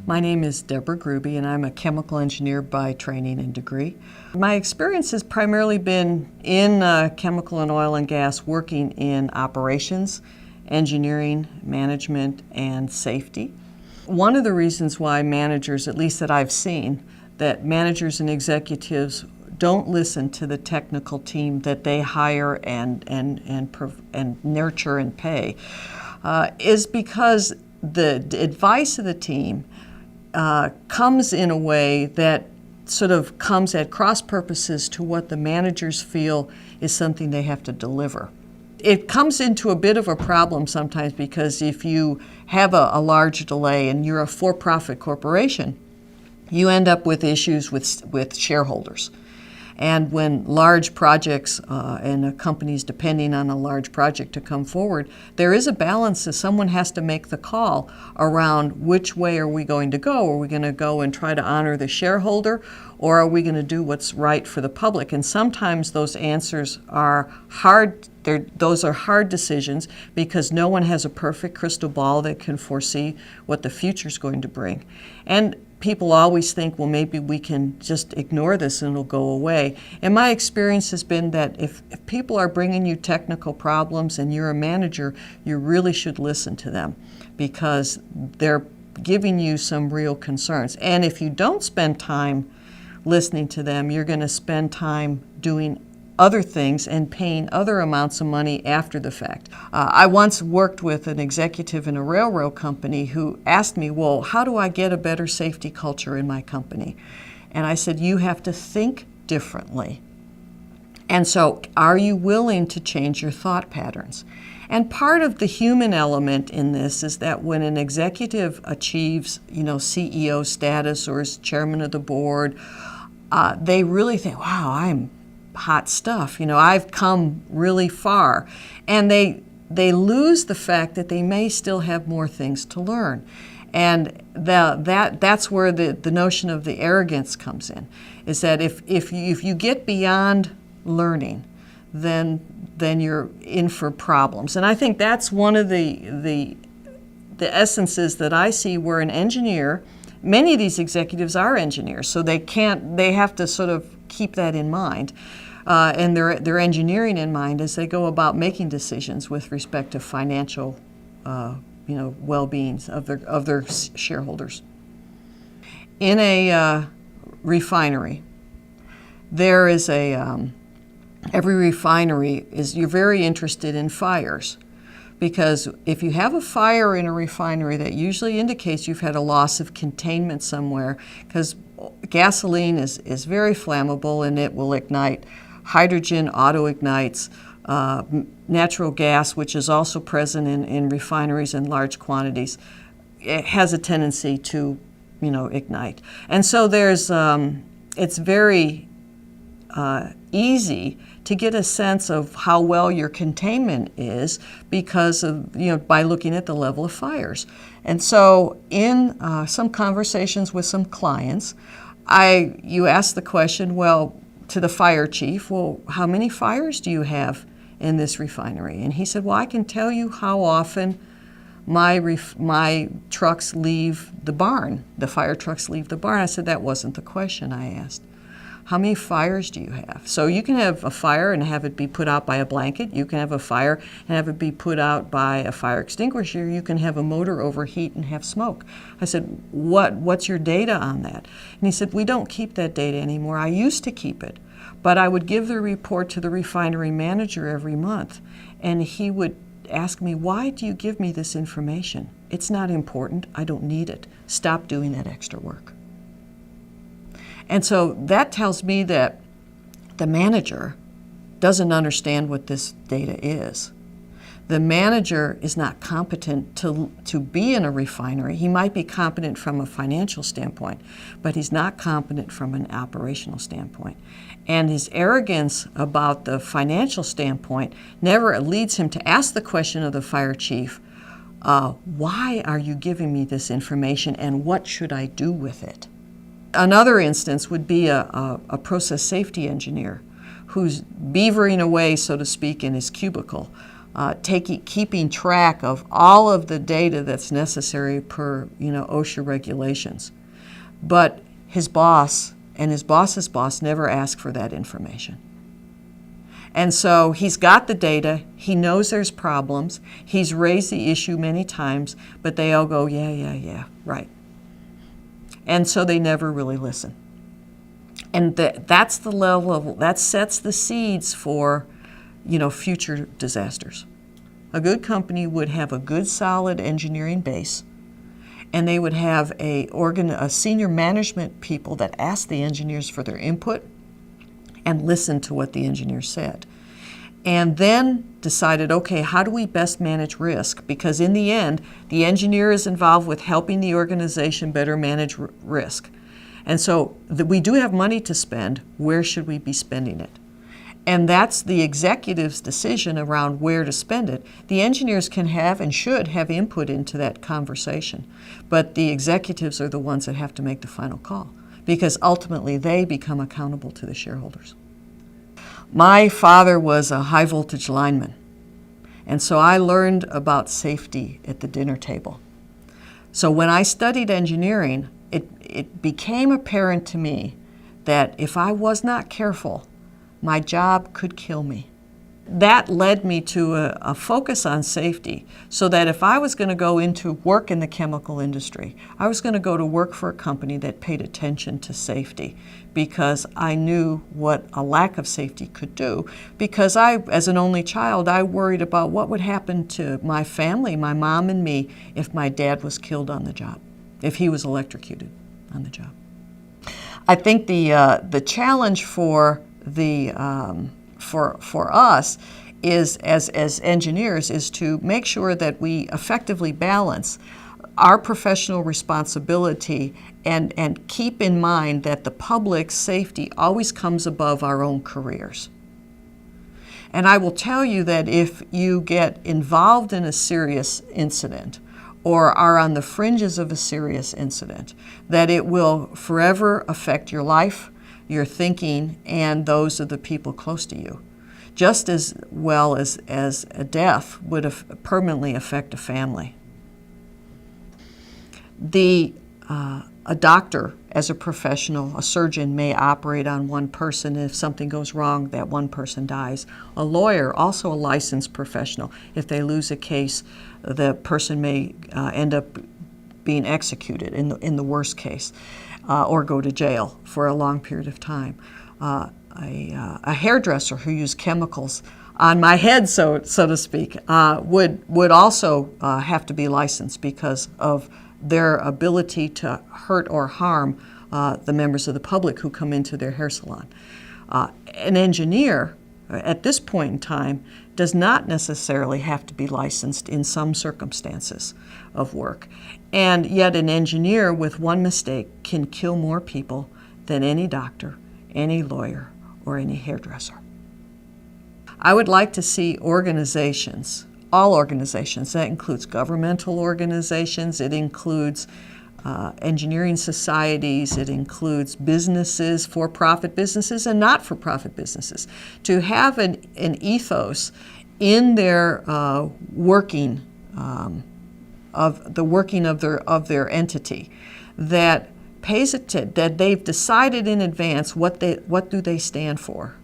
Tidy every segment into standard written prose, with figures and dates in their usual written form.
My name is Deborah Gruby, and I'm a chemical engineer by training and degree. My experience has primarily been in chemical and oil and gas, working in operations, engineering, management, and safety. One of the reasons why managers, at least that I've seen, that managers and executives don't listen to the technical team that they hire and nurture and pay is because the advice of the team comes in a way that sort of comes at cross purposes to what the managers feel is something they have to deliver. It comes into a bit of a problem sometimes because if you have a large delay and you're a for-profit corporation, you end up with issues with shareholders. And when large projects and a company's depending on a large project to come forward, there is a balance that someone has to make the call around which way are we going to go. Are we going to go and try to honor the shareholder, or are we going to do what's right for the public? And sometimes those answers are hard. Those are hard decisions because no one has a perfect crystal ball that can foresee what the future's going to bring. And people always think, well, maybe we can just ignore this and it'll go away. And my experience has been that if people are bringing you technical problems and you're a manager, you really should listen to them because they're giving you some real concerns. And if you don't spend time listening to them, you're going to spend time doing other things and paying other amounts of money after the fact. I once worked with an executive in a railroad company who asked me, well, how do I get a better safety culture in my company? And I said, you have to think differently. And so, are you willing to change your thought patterns? And part of the human element in this is that when an executive achieves, CEO status or is chairman of the board, they really think, wow, I'm hot stuff. I've come really far. And they lose the fact that they may still have more things to learn. And that's where the notion of the arrogance comes in, is that if you get beyond learning, then you're in for problems. And I think that's one of the essences that I see where an engineer, many of these executives are engineers, so they have to sort of keep that in mind. And their engineering in mind as they go about making decisions with respect to financial, well-beings of their shareholders. In a refinery, there is every refinery you're very interested in fires, because if you have a fire in a refinery, that usually indicates you've had a loss of containment somewhere, because gasoline is very flammable and it will ignite. Hydrogen auto-ignites. Natural gas, which is also present in refineries in large quantities, it has a tendency to, ignite. And so it's very easy to get a sense of how well your containment is because of, by looking at the level of fires. And so in some conversations with some clients, you ask the question, well, to the fire chief, well, how many fires do you have in this refinery? And he said, well, I can tell you how often my trucks leave the barn, the fire trucks leave the barn. I said, that wasn't the question I asked. How many fires do you have? So you can have a fire and have it be put out by a blanket. You can have a fire and have it be put out by a fire extinguisher. You can have a motor overheat and have smoke. I said, what's your data on that? And he said, we don't keep that data anymore. I used to keep it, but I would give the report to the refinery manager every month, and he would ask me, why do you give me this information? It's not important. I don't need it. Stop doing that extra work. And so that tells me that the manager doesn't understand what this data is. The manager is not competent to be in a refinery. He might be competent from a financial standpoint, but he's not competent from an operational standpoint. And his arrogance about the financial standpoint never leads him to ask the question of the fire chief, why are you giving me this information and what should I do with it? Another instance would be a process safety engineer who's beavering away, so to speak, in his cubicle, keeping track of all of the data that's necessary per OSHA regulations. But his boss and his boss's boss never asked for that information. And so he's got the data, he knows there's problems, he's raised the issue many times, but they all go, yeah, right. And so they never really listen. And that's the level that sets the seeds for, future disasters. A good company would have a good, solid engineering base, and they would have a senior management people that ask the engineers for their input and listened to what the engineer said. And then decided, okay, how do we best manage risk? Because in the end, the engineer is involved with helping the organization better manage risk. And so we do have money to spend. Where should we be spending it? And that's the executive's decision around where to spend it. The engineers can have and should have input into that conversation. But the executives are the ones that have to make the final call, because ultimately they become accountable to the shareholders. My father was a high voltage lineman, and so I learned about safety at the dinner table. So when I studied engineering, it became apparent to me that if I was not careful, my job could kill me. That led me to a focus on safety, so that if I was going to go into work in the chemical industry, I was going to go to work for a company that paid attention to safety, because I knew what a lack of safety could do. Because as an only child, I worried about what would happen to my family, my mom and me, if my dad was killed on the job, if he was electrocuted on the job. I think the challenge for us is, as engineers, is to make sure that we effectively balance our professional responsibility and keep in mind that the public's safety always comes above our own careers. And I will tell you that if you get involved in a serious incident or are on the fringes of a serious incident, that it will forever affect your life, your thinking, and those of the people close to you, just as well as a death would permanently affect a family. A doctor, as a professional, a surgeon, may operate on one person. If something goes wrong, that one person dies. A lawyer, also a licensed professional, if they lose a case, the person may end up being executed in the worst case, or go to jail for a long period of time. A hairdresser who used chemicals on my head, so to speak, would also have to be licensed because of their ability to hurt or harm the members of the public who come into their hair salon. An engineer, at this point in time, does not necessarily have to be licensed in some circumstances of work. And yet an engineer with one mistake can kill more people than any doctor, any lawyer, or any hairdresser. I would like to see organizations, all organizations, that includes governmental organizations, it includes engineering societies, it includes businesses, for-profit businesses and not-for-profit businesses, to have an ethos in their working of their entity that pays attention, that they've decided in advance what do they stand for.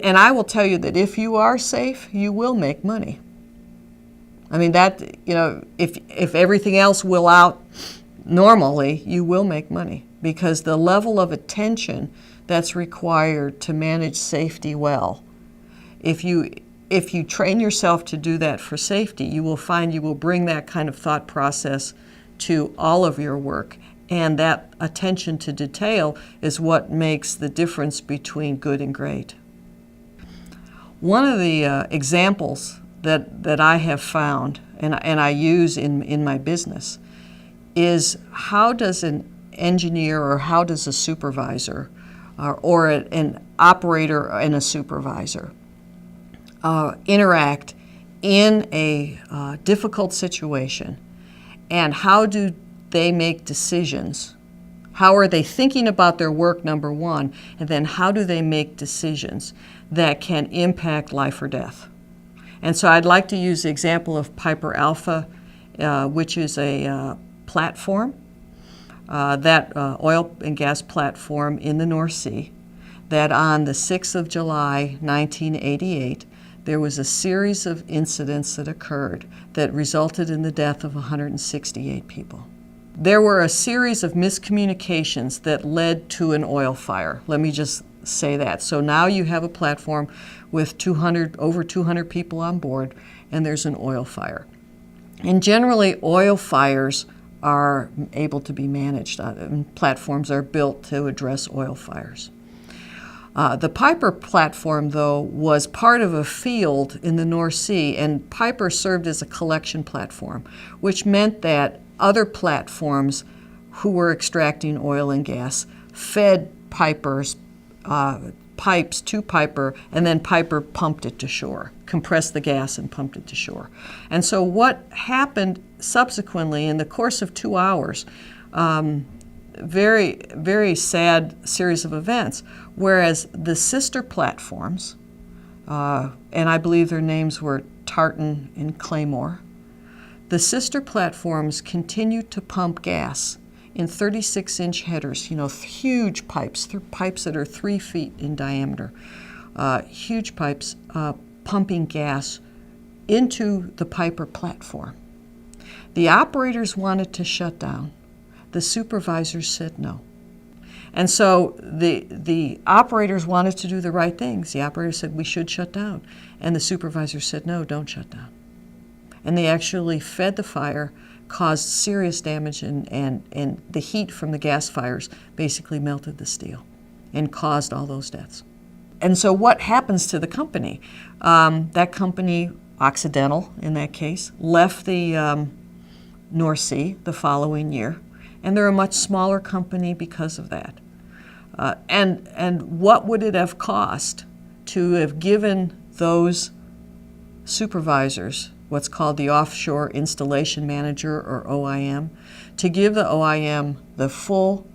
And I will tell you that if you are safe, you will make money. I mean, that, if everything else will out normally, you will make money, because the level of attention that's required to manage safety well, if you train yourself to do that for safety, you will find you will bring that kind of thought process to all of your work. And that attention to detail is what makes the difference between good and great. One of the examples that I have found, and I use in my business, is how does an engineer or how does a supervisor or an operator and a supervisor interact in a difficult situation, and how do they make decisions? How are they thinking about their work, number one, and then how do they make decisions that can impact life or death? And so I'd like to use the example of Piper Alpha, which is a platform, that oil and gas platform in the North Sea, that on the 6th of July, 1988, there was a series of incidents that occurred that resulted in the death of 168 people. There were a series of miscommunications that led to an oil fire. Let me just say that. So now you have a platform with over 200 people on board, and there's an oil fire. And generally, oil fires are able to be managed. Platforms are built to address oil fires. The Piper platform, though, was part of a field in the North Sea, and Piper served as a collection platform, which meant that other platforms who were extracting oil and gas fed Piper's pipes to Piper, and then Piper pumped it to shore, compressed the gas and pumped it to shore. And so what happened subsequently in the course of 2 hours, very, very sad series of events, whereas the sister platforms, and I believe their names were Tartan and Claymore, the sister platforms continued to pump gas in 36-inch headers, huge pipes, pipes that are 3 feet in diameter, huge pipes pumping gas into the Piper platform. The operators wanted to shut down. The supervisors said no. And so the operators wanted to do the right things. The operators said, we should shut down. And the supervisors said, no, don't shut down. And they actually fed the fire, caused serious damage, and the heat from the gas fires basically melted the steel and caused all those deaths. And so what happens to the company? That company, Occidental in that case, left the North Sea the following year, and they're a much smaller company because of that. And what would it have cost to have given those supervisors what's called the Offshore Installation Manager, or OIM, to give the OIM the full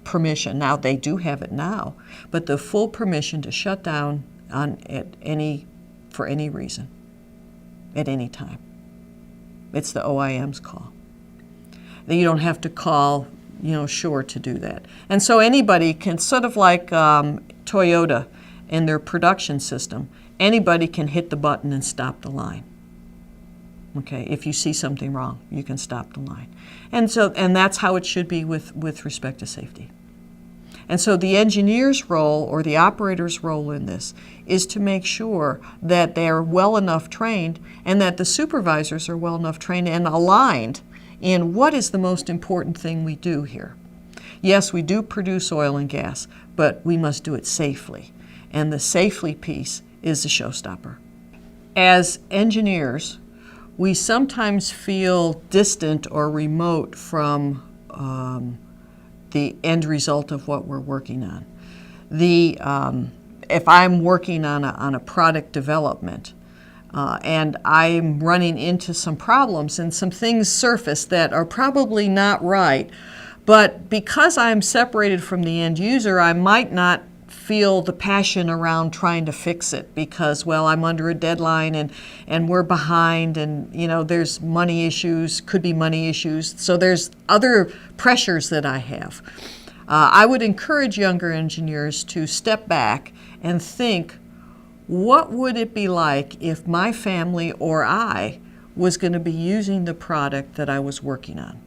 permission? Now, they do have it now, but the full permission to shut down for any reason, at any time. It's the OIM's call. You don't have to call, shore to do that. And so anybody can, sort of like Toyota and their production system, anybody can hit the button and stop the line. Okay, if you see something wrong, you can stop the line. And that's how it should be with respect to safety. And so the engineer's role, or the operator's role in this, is to make sure that they're well enough trained and that the supervisors are well enough trained and aligned in what is the most important thing we do here. Yes, we do produce oil and gas, but we must do it safely. And the safely piece is the showstopper. As engineers, we sometimes feel distant or remote from the end result of what we're working on. If I'm working on a product development and I'm running into some problems and some things surface that are probably not right, but because I'm separated from the end user, I might not feel the passion around trying to fix it because, well, I'm under a deadline and we're behind, and there's money issues, could be money issues, so there's other pressures that I have. I would encourage younger engineers to step back and think, what would it be like if my family or I was going to be using the product that I was working on?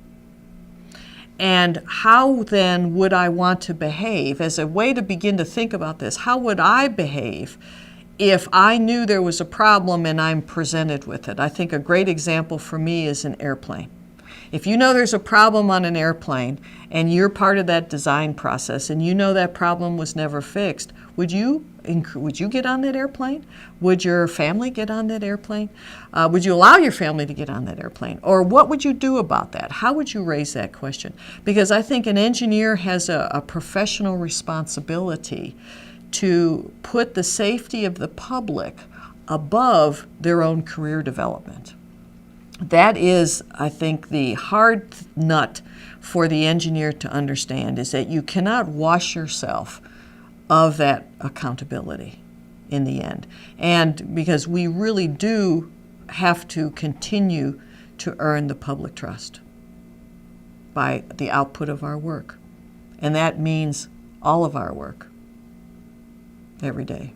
And how then would I want to behave? As a way to begin to think about this, how would I behave if I knew there was a problem and I'm presented with it? I think a great example for me is an airplane. If you know there's a problem on an airplane and you're part of that design process and you know that problem was never fixed, would you get on that airplane? Would your family get on that airplane? Would you allow your family to get on that airplane? Or what would you do about that? How would you raise that question? Because I think an engineer has a professional responsibility to put the safety of the public above their own career development. That is, I think, the hard nut for the engineer to understand, is that you cannot wash yourself of that accountability. in the end. And because we really do have to continue to earn the public trust by the output of our work. And that means all of our work every day.